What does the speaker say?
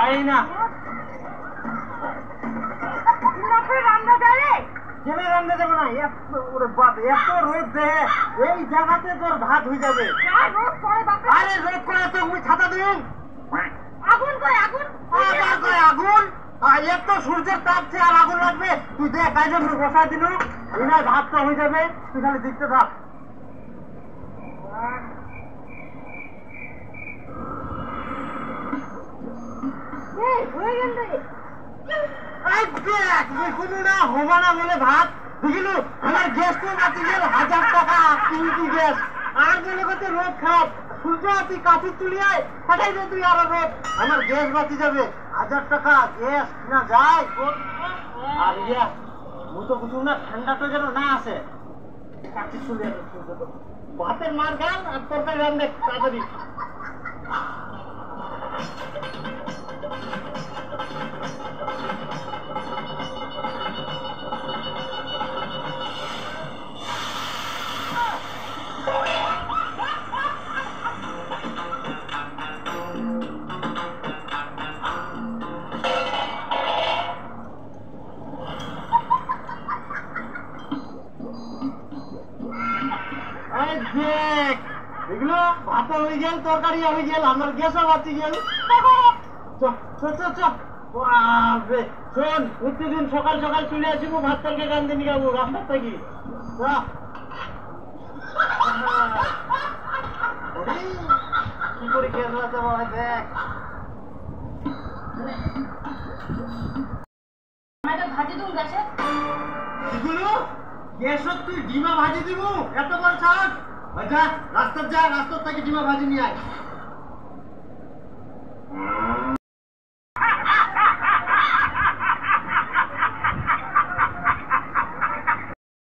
I না রান্না যায় কেন রান্না যাবে না? ওরে বাপ, এত রোদ দেহে এই জায়গাতে তোর ভাত হয়ে যাবে। আরে রোদ করে তো মুই ছাতা দিন আগুন করে আগুন আবার করে আগুন। এত সূর্যের তাপছে আর আগুন লাগবে? তুই দেখ কাজে বসাই দিল এনার ভাতটা হয়ে যাবে, তুই খালি দেখতে থাক। হয়ে গেল হবানা বলে ভাত বুঝলু, আমার গ্যাস তো বাঁচি গেল 1000 টাকা কিনতি গ্যাস। আর বলে কত রোদ খারাপ, সূর্য তুই কাপড় তুলি আয় ফাটাই দে তুই আর রোদ, আমার গ্যাস বাঁচি যাবে। 1000 টাকা গ্যাস কিনা যায়। আর ইয়া মু তো বুঝুন না, ঠান্ডাটা যেন না আসে। কাপড় তুলি ভাতের মার গান আর তরকারি রান্না তাড়াতাড়ি। এগুলো ভাত হয়ে গেল, তরকারি হয়ে গেল, আমার গ্যাসও বাঁচি গেল। শোন, প্রতিদিন সকাল সকাল চলে আসিব, ভাত তরকারি রান্ধে নিয়ে যাবো রাস্তার থেকে। কি করে গ্যাস বাঁচাবো দেখ। ভাজি দুম গেছে এগুলো গ্যাসত তুই ডিমা ভাজি দিব? এত বড় সাহস? যা রাস্তার থেকে ডিমা ভাজি নিয়ে আয়।